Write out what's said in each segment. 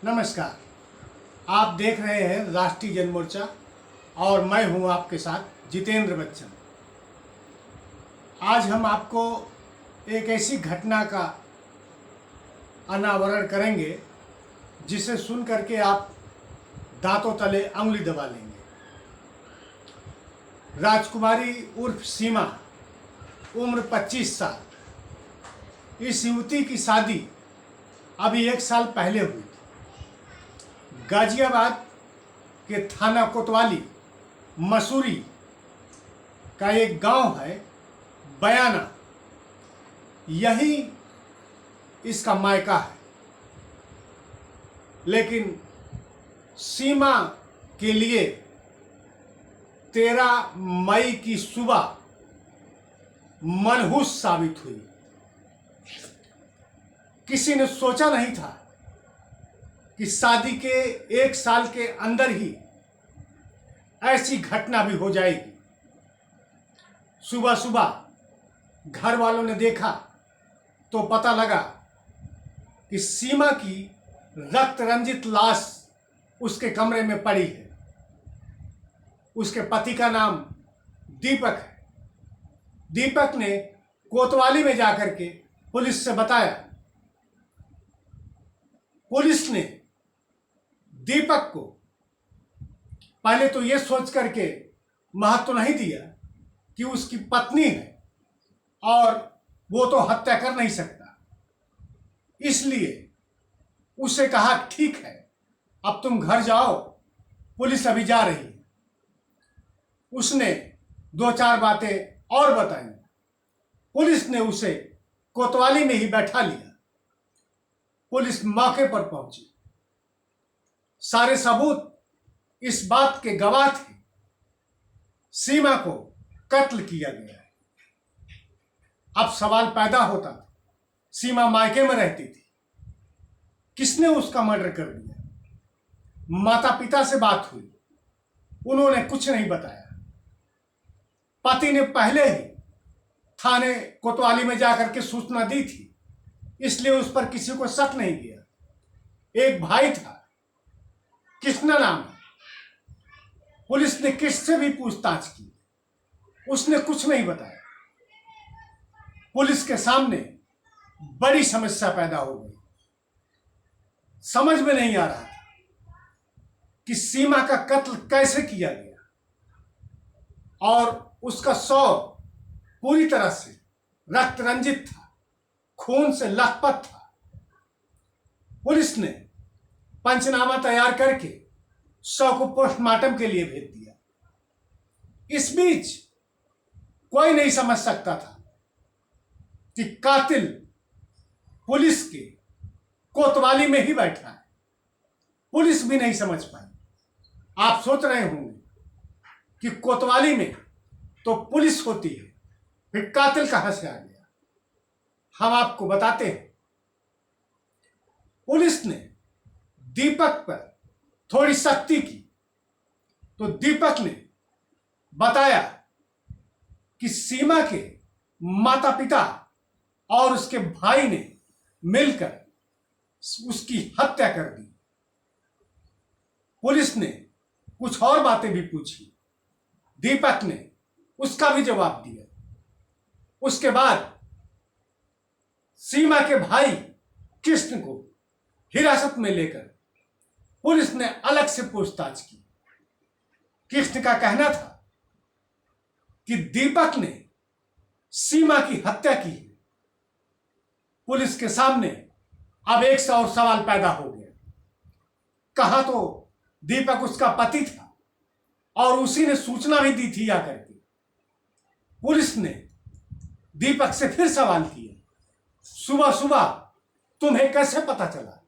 नमस्कार। आप देख रहे हैं राष्ट्रीय जनमोर्चा और मैं हूं आपके साथ जितेंद्र बच्चन। आज हम आपको एक ऐसी घटना का अनावरण करेंगे जिसे सुन करके आप दांतों तले अंगुली दबा लेंगे। राजकुमारी उर्फ सीमा, उम्र 25 साल। इस युवती की शादी अभी 1 साल पहले हुई। गाजियाबाद के थाना कोतवाली मसूरी का एक गांव है बयाना, यही इसका मायका है। लेकिन सीमा के लिए 13 मई की सुबह मनहूस साबित हुई। किसी ने सोचा नहीं था कि शादी के 1 साल के अंदर ही ऐसी घटना भी हो जाएगी। सुबह सुबह घर वालों ने देखा तो पता लगा कि सीमा की रक्त रंजित लाश उसके कमरे में पड़ी है। उसके पति का नाम दीपक है। दीपक ने कोतवाली में जाकर के पुलिस से बताया। पुलिस ने दीपक को पहले तो ये सोच करके महत्व नहीं दिया कि उसकी पत्नी है और वो तो हत्या कर नहीं सकता, इसलिए उसे कहा ठीक है, अब तुम घर जाओ, पुलिस अभी जा रही है। उसने 2-4 बातें और बताई। पुलिस ने उसे कोतवाली में ही बैठा लिया। पुलिस मौके पर पहुंची। सारे सबूत इस बात के गवाह थे, सीमा को कत्ल किया गया है। अब सवाल पैदा होता था, सीमा मायके में रहती थी, किसने उसका मर्डर कर दिया? माता पिता से बात हुई, उन्होंने कुछ नहीं बताया। पति ने पहले ही थाने कोतवाली में जाकर के सूचना दी थी, इसलिए उस पर किसी को शक नहीं किया। एक भाई था, कृष्णा नाम है। पुलिस ने किससे भी पूछताछ की, उसने कुछ नहीं बताया। पुलिस के सामने बड़ी समस्या पैदा हो गई। समझ में नहीं आ रहा था कि सीमा का कत्ल कैसे किया गया और उसका शव पूरी तरह से रक्त रंजित था, खून से लथपथ था। पुलिस ने पंचनामा तैयार करके शव को पोस्टमार्टम के लिए भेज दिया। इस बीच कोई नहीं समझ सकता था कि कातिल पुलिस के कोतवाली में ही बैठा है। पुलिस भी नहीं समझ पाई। आप सोच रहे होंगे कि कोतवाली में तो पुलिस होती है, फिर कातिल कहां से आ गया? हम आपको बताते हैं। पुलिस ने दीपक पर थोड़ी सख्ती की तो दीपक ने बताया कि सीमा के माता पिता और उसके भाई ने मिलकर उसकी हत्या कर दी। पुलिस ने कुछ और बातें भी पूछी, दीपक ने उसका भी जवाब दिया। उसके बाद सीमा के भाई कृष्ण को हिरासत में लेकर पुलिस ने अलग से पूछताछ की। कृष्ण का कहना था कि दीपक ने सीमा की हत्या की है। पुलिस के सामने अब एक से और सवाल पैदा हो गया। कहा तो दीपक उसका पति था और उसी ने सूचना भी दी थी आकर के। पुलिस ने दीपक से फिर सवाल किया, सुबह सुबह तुम्हें कैसे पता चला?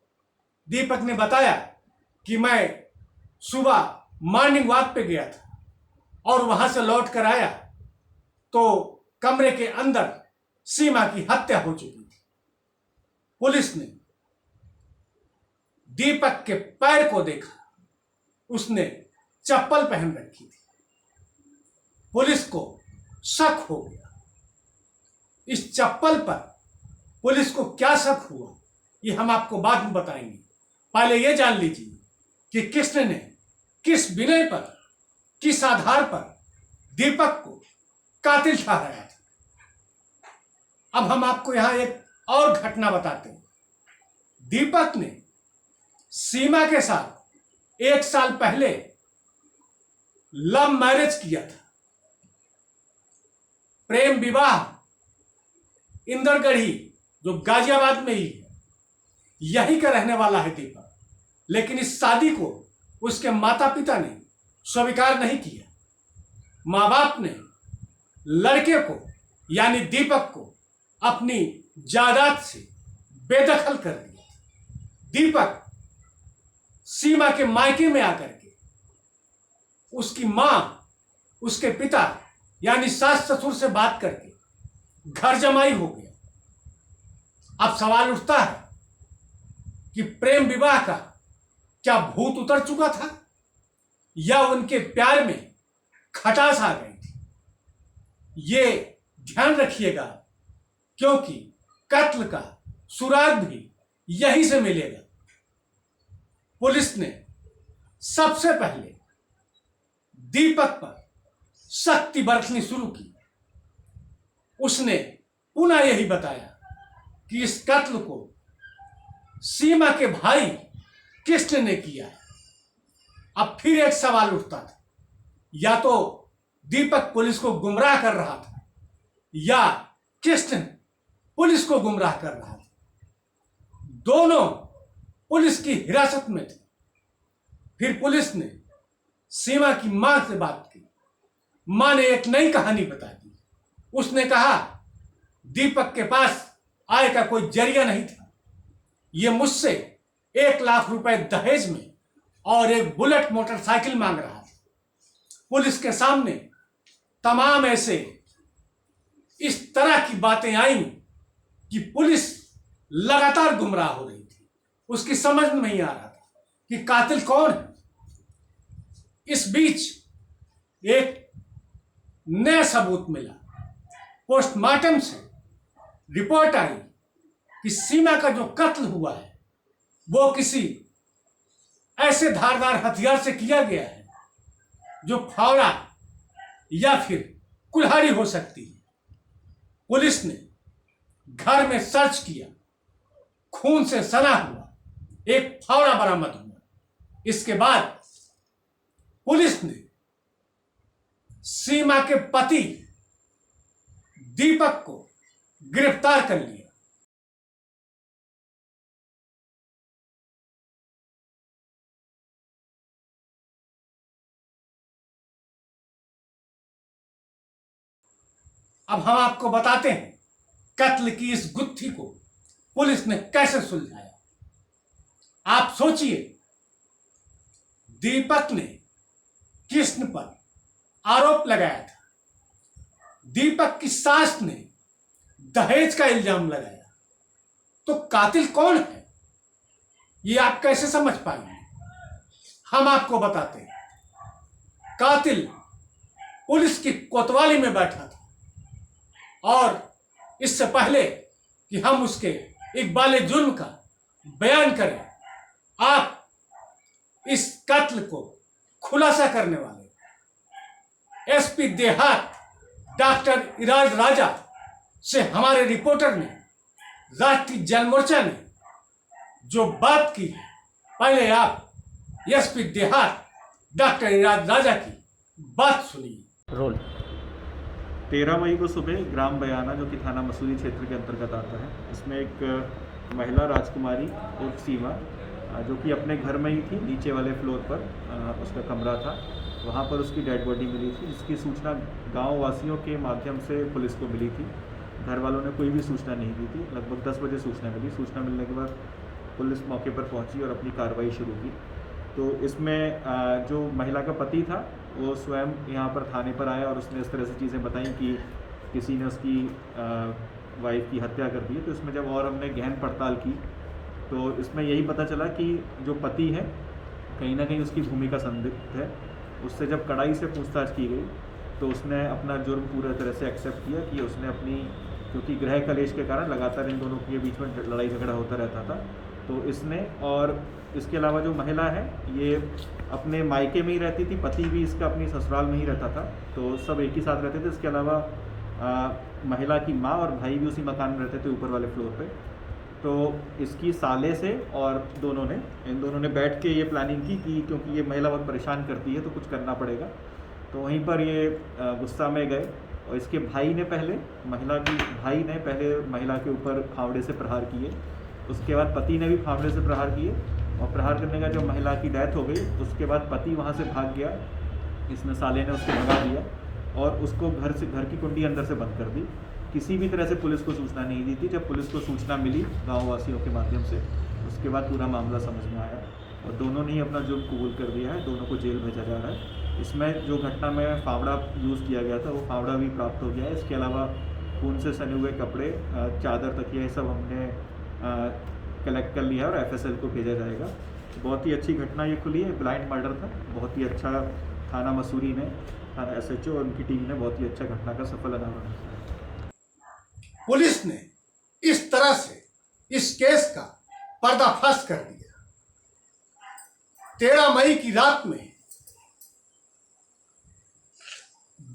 दीपक ने बताया कि मैं सुबह मॉर्निंग वॉक पे गया था और वहां से लौट कर आया तो कमरे के अंदर सीमा की हत्या हो चुकी थी। पुलिस ने दीपक के पैर को देखा, उसने चप्पल पहन रखी थी। पुलिस को शक हो गया। इस चप्पल पर पुलिस को क्या शक हुआ ये हम आपको बाद में बताएंगे। पहले ये जान लीजिए कि कृष्ण ने किस विनय पर, किस आधार पर दीपक को कातिल ठहराया था। अब हम आपको यहां एक और घटना बताते हैं। दीपक ने सीमा के साथ 1 साल पहले लव मैरिज किया था। प्रेम विवाह इंदरगढ़ी, जो गाजियाबाद में ही है, यही का रहने वाला है दीपक। लेकिन इस शादी को उसके माता पिता ने स्वीकार नहीं किया। माँ बाप ने लड़के को यानी दीपक को अपनी जायदाद से बेदखल कर दिया। दीपक सीमा के मायके में आकर के उसकी मां, उसके पिता यानी सास ससुर से बात करके घर जमाई हो गया। अब सवाल उठता है कि प्रेम विवाह का क्या भूत उतर चुका था या उनके प्यार में खटास आ गई थी। ये ध्यान रखिएगा, क्योंकि कत्ल का सुराग भी यहीं से मिलेगा। पुलिस ने सबसे पहले दीपक पर सख्ती बरतनी शुरू की। उसने पुनः यही बताया कि इस कत्ल को सीमा के भाई कृष्ण ने किया है। अब फिर एक सवाल उठता था, या तो दीपक पुलिस को गुमराह कर रहा था या कृष्ण पुलिस को गुमराह कर रहा था। दोनों पुलिस की हिरासत में थे। फिर पुलिस ने सीमा की मां से बात की। मां ने एक नई कहानी बता दी। उसने कहा दीपक के पास आय का कोई जरिया नहीं था। ये मुझसे 1 लाख रुपए दहेज में और एक बुलेट मोटरसाइकिल मांग रहा था। पुलिस के सामने तमाम ऐसे इस तरह की बातें आई कि पुलिस लगातार गुमराह हो रही थी। उसकी समझ में नहीं आ रहा था कि कातिल कौन है। इस बीच एक नया सबूत मिला। पोस्टमार्टम से रिपोर्ट आई कि सीमा का जो कत्ल हुआ है वो किसी ऐसे धारदार हथियार से किया गया है जो फावड़ा या फिर कुल्हाड़ी हो सकती है। पुलिस ने घर में सर्च किया। खून से सना हुआ एक फावड़ा बरामद हुआ। इसके बाद पुलिस ने सीमा के पति दीपक को गिरफ्तार कर लिया। अब हम आपको बताते हैं कत्ल की इस गुत्थी को पुलिस ने कैसे सुलझाया। आप सोचिए, दीपक ने कृष्ण पर आरोप लगाया था। दीपक की सास ने दहेज का इल्जाम लगाया। तो कातिल कौन है, ये आप कैसे समझ पाएंगे? हम आपको बताते हैं। कातिल पुलिस की कोतवाली में बैठा था और इससे पहले कि हम उसके इकबाल जुर्म का बयान करें, आप इस कत्ल को खुलासा करने वाले एसपी देहात डॉक्टर इराज राजा से हमारे रिपोर्टर ने, राष्ट्रीय जनमोर्चा ने जो बात की, पहले आप एसपी देहात डॉक्टर इराज राजा की बात सुनिए। रोल 13 मई को सुबह ग्राम बयाना, जो कि थाना मसूरी क्षेत्र के अंतर्गत आता है, इसमें एक महिला राजकुमारी उर्फ सीमा, जो कि अपने घर में ही थी, नीचे वाले फ्लोर पर उसका कमरा था, वहाँ पर उसकी डेड बॉडी मिली थी, जिसकी सूचना गांव वासियों के माध्यम से पुलिस को मिली थी। घर वालों ने कोई भी सूचना नहीं दी थी। लगभग 10 बजे सूचना मिली। सूचना मिलने के बाद पुलिस मौके पर पहुंची और अपनी कार्रवाई शुरू की। तो इसमें जो महिला का पति था वो स्वयं यहाँ पर थाने पर आया और उसने इस तरह से चीज़ें बताई कि किसी ने उसकी वाइफ की हत्या कर दी है। तो इसमें जब और हमने गहन पड़ताल की तो इसमें यही पता चला कि जो पति है कहीं ना कहीं उसकी भूमिका संदिग्ध है। उससे जब कड़ाई से पूछताछ की गई तो उसने अपना जुर्म पूरी तरह से एक्सेप्ट किया कि उसने अपनी, क्योंकि गृह कलेश के कारण लगातार इन दोनों के बीच में लड़ाई झगड़ा होता रहता था, तो इसने, और इसके अलावा जो महिला है ये अपने मायके में ही रहती थी, पति भी इसका अपनी ससुराल में ही रहता था, तो सब एक ही साथ रहते थे। इसके अलावा महिला की माँ और भाई भी उसी मकान में रहते थे, ऊपर वाले फ्लोर पे। तो इसकी साले से और इन दोनों ने बैठ के ये प्लानिंग की कि क्योंकि ये महिला बहुत परेशान करती है तो कुछ करना पड़ेगा। तो वहीं पर ये गुस्सा में गए और इसके भाई ने पहले महिला के ऊपर फावड़े से प्रहार किए। उसके बाद पति ने भी फावड़े से प्रहार किए, और प्रहार करने का जब महिला की डेथ हो गई उसके बाद पति वहाँ से भाग गया। इसमें साले ने उसको भगा दिया और उसको घर की कुंडी अंदर से बंद कर दी। किसी भी तरह से पुलिस को सूचना नहीं दी थी। जब पुलिस को सूचना मिली गाँव वासियों के माध्यम से, उसके बाद पूरा मामला समझ में आया और दोनों ने ही अपना जुर्म कबूल कर दिया है। दोनों को जेल भेजा जा रहा है। इसमें जो घटना में फावड़ा यूज़ किया गया था वो फावड़ा भी प्राप्त हो गया है। इसके अलावा खून से सने हुए कपड़े, चादर, तकिया, ये सब हमने कलेक्ट कर लिया और FSL को भेजा जाएगा। बहुत ही अच्छी घटना ये खुली है। ब्लाइंड मर्डर था। बहुत ही अच्छा थाना मसूरी ने, थाना SHO और उनकी टीम ने बहुत ही अच्छा घटना का सफल अनावरण किया। पुलिस ने इस तरह से इस केस का पर्दाफाश कर दिया। 13 मई की रात में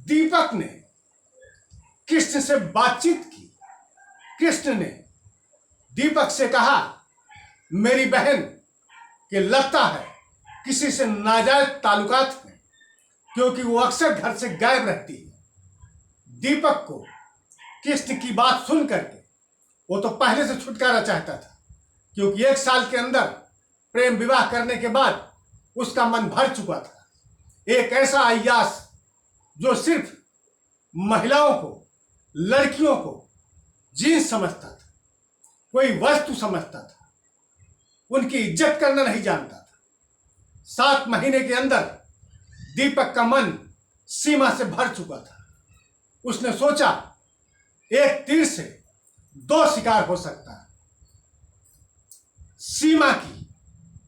दीपक ने कृष्ण से बातचीत की। कृष्ण ने दीपक से कहा, मेरी बहन के लगता है किसी से नाजायज ताल्लुकात हैं, क्योंकि वो अक्सर घर से गायब रहती है। दीपक को कृष्ण की बात सुन करके वो तो पहले से छुटकारा चाहता था, क्योंकि 1 साल के अंदर प्रेम विवाह करने के बाद उसका मन भर चुका था। एक ऐसा अय्यास जो सिर्फ महिलाओं को, लड़कियों को जींस समझता था, कोई वस्तु समझता था, उनकी इज्जत करना नहीं जानता था। 7 महीने के अंदर दीपक का मन सीमा से भर चुका था। उसने सोचा, एक तीर से 2 शिकार हो सकता है। सीमा की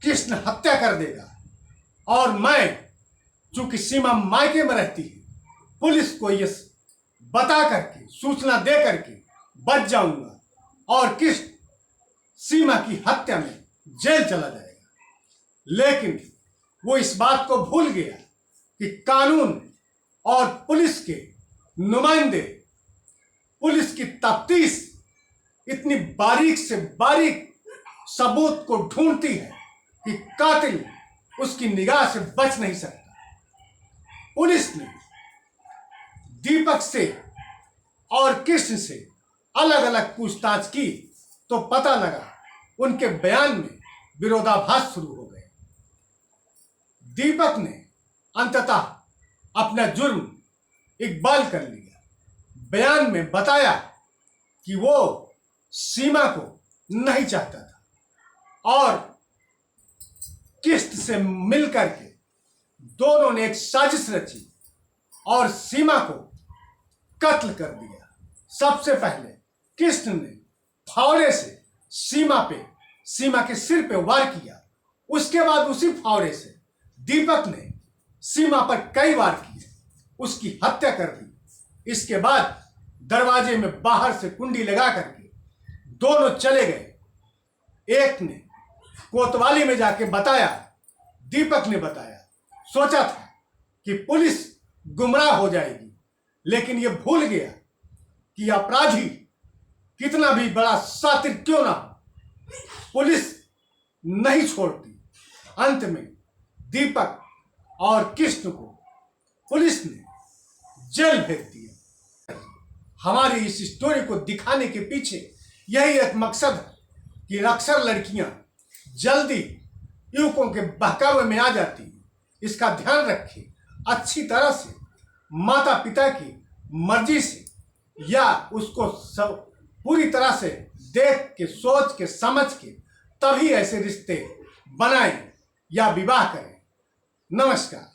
कृष्ण हत्या कर देगा और मैं, चूंकि सीमा मायके में रहती है, पुलिस को ये बता करके, सूचना दे करके बच जाऊंगा और कृष्ण सीमा की हत्या में जेल चला जाएगा। लेकिन वो इस बात को भूल गया कि कानून और पुलिस के नुमाइंदे, पुलिस की तफ्तीश इतनी बारीक से बारीक सबूत को ढूंढती है कि कातिल उसकी निगाह से बच नहीं सकता। पुलिस ने दीपक से और कृष्ण से अलग अलग पूछताछ की तो पता लगा उनके बयान में विरोधाभास शुरू हो गए। दीपक ने अंततः अपना जुर्म इकबाल कर लिया। बयान में बताया कि वो सीमा को नहीं चाहता था और कृष्ण से मिलकर के दोनों ने एक साजिश रची और सीमा को कत्ल कर दिया। सबसे पहले कृष्ण ने फावड़े से सीमा के सिर पे वार किया। उसके बाद उसी फावड़े से दीपक ने सीमा पर कई वार किए, उसकी हत्या कर दी। इसके बाद दरवाजे में बाहर से कुंडी लगा करके दोनों चले गए। एक ने कोतवाली में जाके बताया, दीपक ने बताया, सोचा था कि पुलिस गुमराह हो जाएगी, लेकिन यह भूल गया कि अपराधी कितना भी बड़ा शातिर क्यों ना हो, पुलिस नहीं छोड़ती। अंत में दीपक और कृष्ण को पुलिस ने जेल भेज दिया। हमारी इस स्टोरी को दिखाने के पीछे यही एक मकसद है कि अक्सर लड़कियां जल्दी युवकों के बहकावे में आ जाती हैं। इसका ध्यान रखें, अच्छी तरह से माता पिता की मर्जी से या उसको सब पूरी तरह से देख के, सोच के, समझ के तभी ऐसे रिश्ते बनाएं या विवाह करें। नमस्कार।